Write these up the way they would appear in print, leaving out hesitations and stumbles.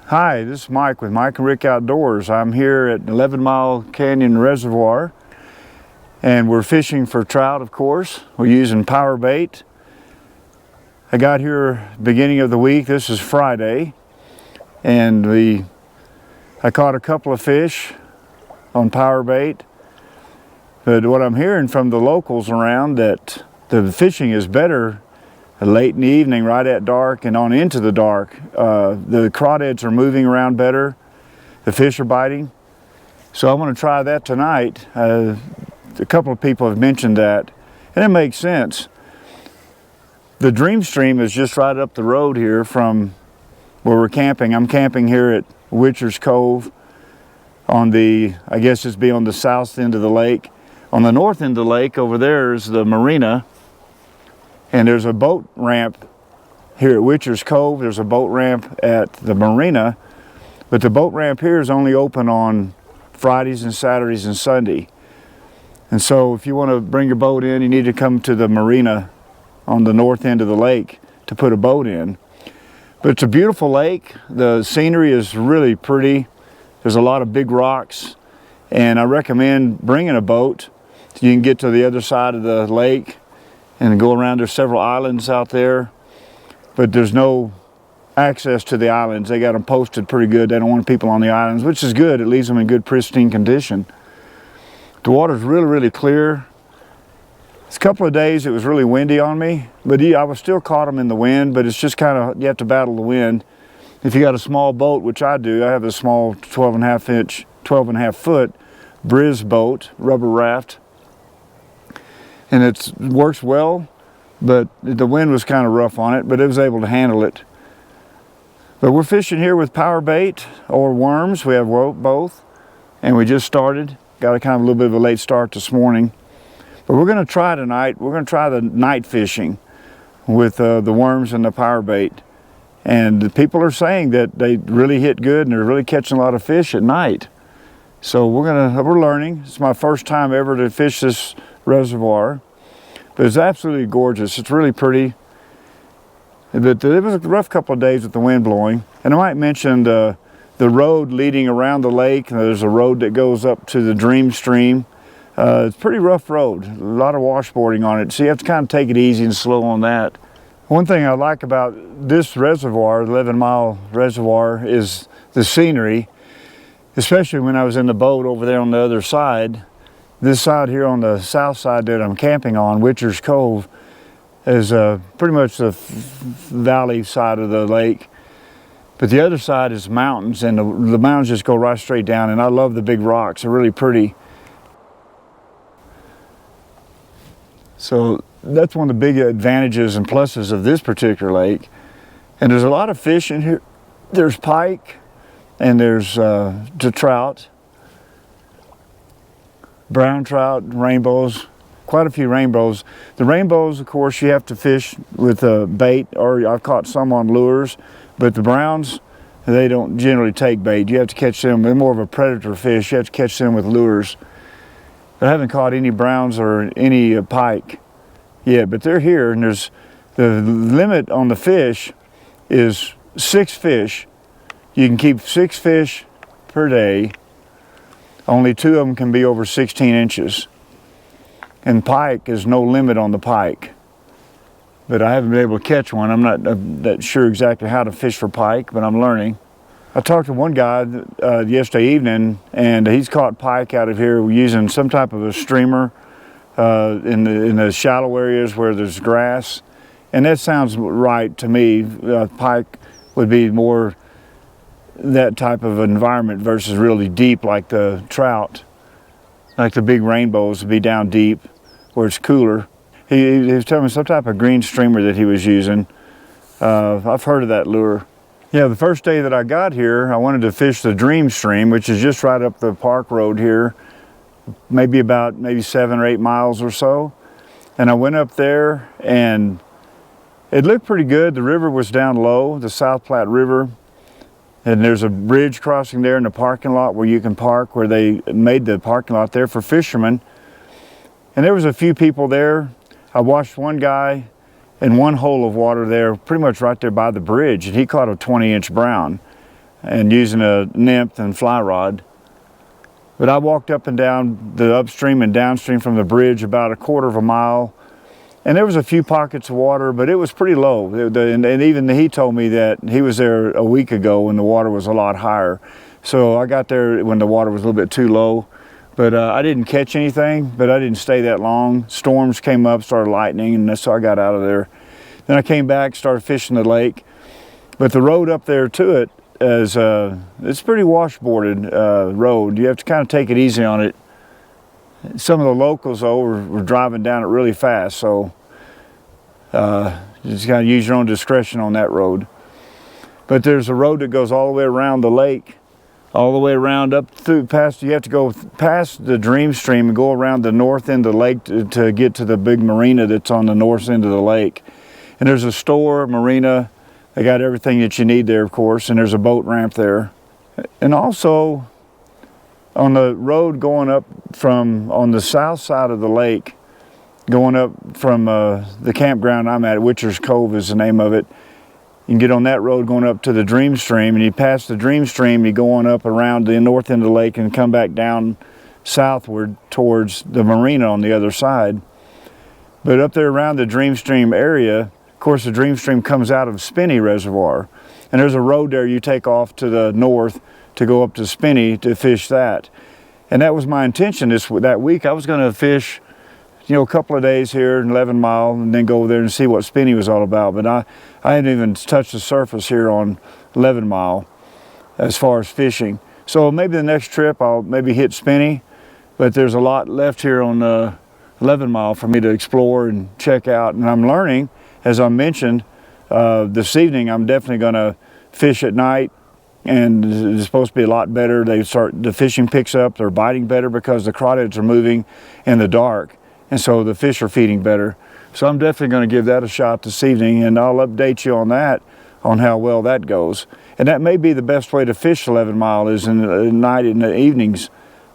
Hi, this is Mike with Mike and Rick Outdoors. I'm here at 11 Mile Canyon Reservoir and we're fishing for trout, of course. We're using power bait. I got here beginning of the week. This is Friday, and I caught a couple of fish on power bait. But what I'm hearing from the locals around, that the fishing is better late in the evening, right at dark and on into the dark. The crawdads are moving around better. The fish are biting. So I'm going to try that tonight. A couple of people have mentioned that, and it makes sense. The Dream Stream is just right up the road here from where we're camping. I'm camping here at Witcher's Cove on the, I guess it's be on the south end of the lake. On the north end of the lake over there is the Marina. And there's a boat ramp here at Witcher's Cove. There's a boat ramp at the Marina, but the boat ramp here is only open on Fridays and Saturdays and Sunday. And so if you want to bring your boat in, you need to come to the Marina on the north end of the lake to put a boat in. But it's a beautiful lake. The scenery is really pretty. There's a lot of big rocks, and I recommend bringing a boat so you can get to the other side of the lake and go around. There's several islands out there, but there's no access to the islands. They got them posted pretty good. They don't want people on the islands, which is good. It leaves them in good, pristine condition. The water's really, really clear. It's a couple of days it was really windy on me, but I was still caught them in the wind, but it's just kind of, you have to battle the wind. If you got a small boat, which I do, I have a small 12.5 foot Briz boat, rubber raft. And it works well, but the wind was kind of rough on it, but it was able to handle it. But we're fishing here with power bait or worms. We have both, and we just started. Got a kind of a little bit of a late start this morning. But we're going to try tonight. We're going to try the night fishing with the worms and the power bait. And the people are saying that they really hit good and they're really catching a lot of fish at night. So we're learning. It's my first time ever to fish this reservoir, but it's absolutely gorgeous. It's really pretty. But it was a rough couple of days with the wind blowing. And I might mention the road leading around the lake. There's a road that goes up to the Dream Stream. It's a pretty rough road, a lot of washboarding on it, so you have to kind of take it easy and slow on that. One thing I like about this reservoir, 11 Mile Reservoir, is the scenery, especially when I was in the boat over there on the other side. This side here on the south side that I'm camping on, Witcher's Cove, is pretty much the valley side of the lake. But the other side is mountains, and the mountains just go right straight down, and I love the big rocks. They're really pretty. So that's one of the big advantages and pluses of this particular lake. And there's a lot of fish in here. There's pike, and there's the trout. Brown trout, rainbows, quite a few rainbows. The rainbows, of course, you have to fish with bait, or I've caught some on lures, but the browns, they don't generally take bait. You have to catch them. They're more of a predator fish. You have to catch them with lures. I haven't caught any browns or any pike yet, but they're here, and there's the limit on the fish is 6 fish. You can keep 6 fish per day. Only 2 of them can be over 16 inches. And pike is no limit on the pike. But I haven't been able to catch one. I'm not sure exactly how to fish for pike, but I'm learning. I talked to one guy yesterday evening, and he's caught pike out of here using some type of a streamer in the shallow areas where there's grass. And that sounds right to me. Pike would be more that type of environment versus really deep like the trout. Like the big rainbows would be down deep where it's cooler. He was telling me some type of green streamer that he was using. I've heard of that lure. Yeah, the first day that I got here, I wanted to fish the Dream Stream, which is just right up the park road here, maybe 7 or 8 miles or so. And I went up there and it looked pretty good. The river was down low, the South Platte River. And there's a bridge crossing there in the parking lot where you can park, where they made the parking lot there for fishermen. And there was a few people there. I watched one guy in one hole of water there, pretty much right there by the bridge, and he caught a 20-inch brown. and using a nymph and fly rod. But I walked up and down the upstream and downstream from the bridge about a quarter of a mile, and there was a few pockets of water, but it was pretty low. And even he told me that he was there a week ago when the water was a lot higher. So I got there when the water was a little bit too low. But I didn't catch anything, but I didn't stay that long. Storms came up, started lightning, and so I got out of there. Then I came back, started fishing the lake. But the road up there to it is, it's pretty washboarded road. You have to kind of take it easy on it. Some of the locals, though, were driving down it really fast, so you just got to use your own discretion on that road. But there's a road that goes all the way around the lake, all the way around up through past. You have to go past the Dream Stream and go around the north end of the lake to get to the big marina that's on the north end of the lake. And there's a store, marina. They got everything that you need there, of course, and there's a boat ramp there. And also, on the road going up from, on the south side of the lake, going up from the campground I'm at, Witcher's Cove is the name of it. You can get on that road going up to the Dream Stream, and you pass the Dream Stream, you go on up around the north end of the lake and come back down southward towards the marina on the other side. But up there around the Dream Stream area, of course, the Dream Stream comes out of Spinney Reservoir, and there's a road there you take off to the north to go up to Spinney to fish that. And that was my intention that week. I was going to fish, you know, a couple of days here in 11 Mile and then go over there and see what Spinney was all about. But I hadn't even touched the surface here on 11 Mile as far as fishing. So maybe the next trip I'll maybe hit Spinney, but there's a lot left here on 11 Mile for me to explore and check out. And I'm learning, as I mentioned, this evening I'm definitely going to fish at night, and it's supposed to be a lot better. The fishing picks up, they're biting better because the crawdads are moving in the dark, and so the fish are feeding better. So I'm definitely going to give that a shot this evening, and I'll update you on that, on how well that goes. And that may be the best way to fish 11 Mile is in the night, in the evenings.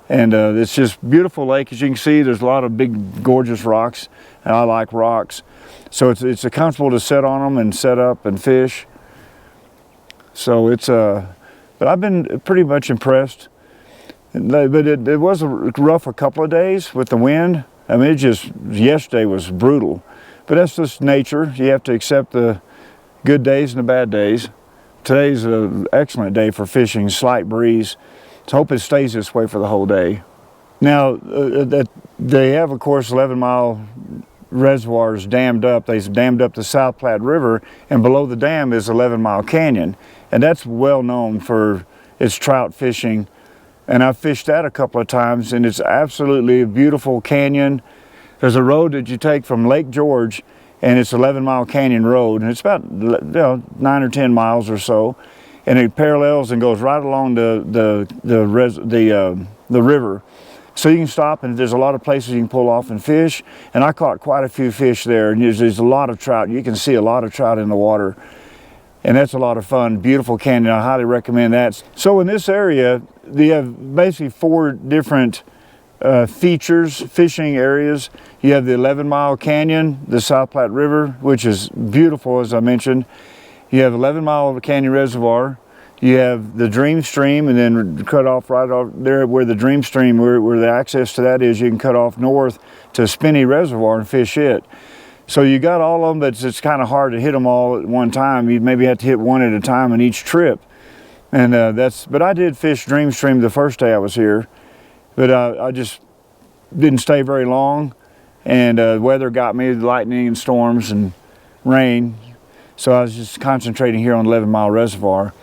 And it's just beautiful lake. As you can see, there's a lot of big, gorgeous rocks, and I like rocks. So it's comfortable to sit on them and set up and fish. So it's but I've been pretty much impressed. But it was rough a couple of days with the wind. I mean, yesterday was brutal. But that's just nature. You have to accept the good days and the bad days. Today's an excellent day for fishing, slight breeze. Let's hope it stays this way for the whole day. Now, they have, of course, 11 Mile reservoirs dammed up. They've dammed up the South Platte River, and below the dam is 11 Mile Canyon. And that's well known for its trout fishing. And I've fished that a couple of times, and it's absolutely a beautiful canyon. There's a road that you take from Lake George, and it's 11 Mile Canyon Road, and it's about 9 or 10 miles or so. And it parallels and goes right along the river. So you can stop, and there's a lot of places you can pull off and fish. And I caught quite a few fish there, and there's a lot of trout. You can see a lot of trout in the water. And that's a lot of fun. Beautiful canyon. I highly recommend that. So in this area, you have basically 4 different features, fishing areas. You have the 11 Mile Canyon, the South Platte River, which is beautiful, as I mentioned. You have 11 Mile Canyon Reservoir. You have the Dream Stream, and then cut off right off there where the Dream Stream, where the access to that is, you can cut off north to Spinney Reservoir and fish it. So you got all of them, but it's kind of hard to hit them all at one time. You maybe have to hit one at a time on each trip. And but I did fish Dream Stream the first day I was here, but I just didn't stay very long. And the weather got me, lightning and storms and rain. So I was just concentrating here on 11 Mile Reservoir.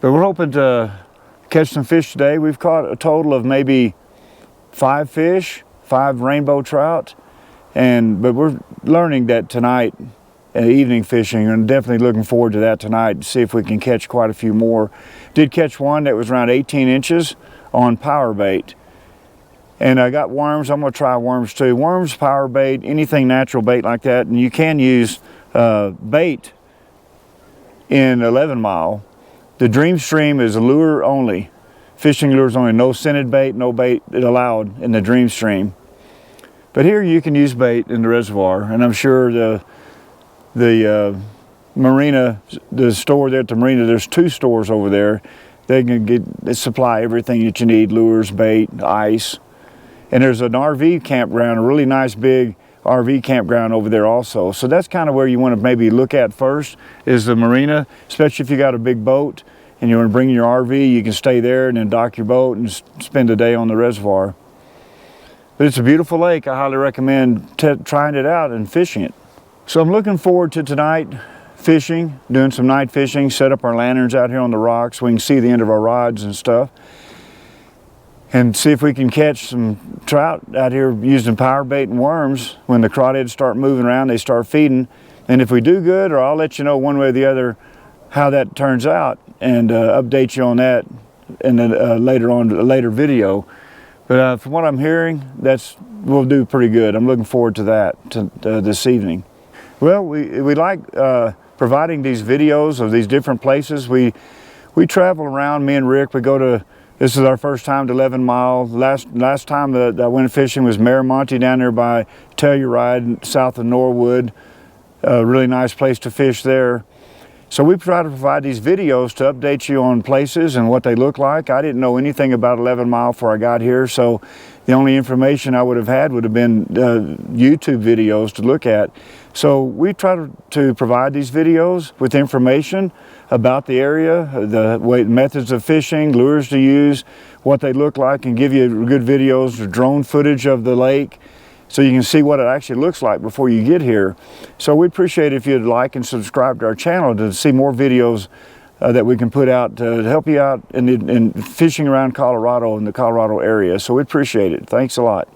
But we're hoping to catch some fish today. We've caught a total of maybe 5 fish, 5 rainbow trout. But we're learning that tonight, evening fishing, and definitely looking forward to that tonight to see if we can catch quite a few more. Did catch one that was around 18 inches on power bait. And I got worms. I'm going to try worms too. Worms, power bait, anything natural bait like that. And you can use bait in 11 Mile. The Dream Stream is lure only. Fishing lures only. No scented bait, no bait allowed in the Dream Stream. But here you can use bait in the reservoir, and I'm sure the Marina, the store there at the Marina, there's 2 stores over there. They supply everything that you need, lures, bait, ice. And there's an RV campground, a really nice big RV campground over there also. So that's kind of where you want to maybe look at first, is the Marina, especially if you got a big boat and you want to bring your RV, you can stay there and then dock your boat and spend a day on the reservoir. But it's a beautiful lake. I highly recommend trying it out and fishing it. So I'm looking forward to tonight fishing, doing some night fishing, set up our lanterns out here on the rocks so we can see the end of our rods and stuff. And see if we can catch some trout out here using power bait and worms. When the crawdads start moving around, they start feeding. And if we do good, or I'll let you know one way or the other how that turns out and update you on that in later on, a later video. But from what I'm hearing, we'll do pretty good. I'm looking forward to that this evening. Well, we like providing these videos of these different places. We travel around, me and Rick. We go to, this is our first time to 11 Mile. Last time that I went fishing was Miramonte down there by Telluride, south of Norwood. A really nice place to fish there. So we try to provide these videos to update you on places and what they look like. I didn't know anything about 11 Mile before I got here, so the only information I would have had would have been YouTube videos to look at. So we try to provide these videos with information about the area, the methods of fishing, lures to use, what they look like, and give you good videos, drone footage of the lake, so you can see what it actually looks like before you get here. So we'd appreciate if you'd like and subscribe to our channel to see more videos that we can put out to help you out in fishing around Colorado, in the Colorado area. So we appreciate it. Thanks a lot.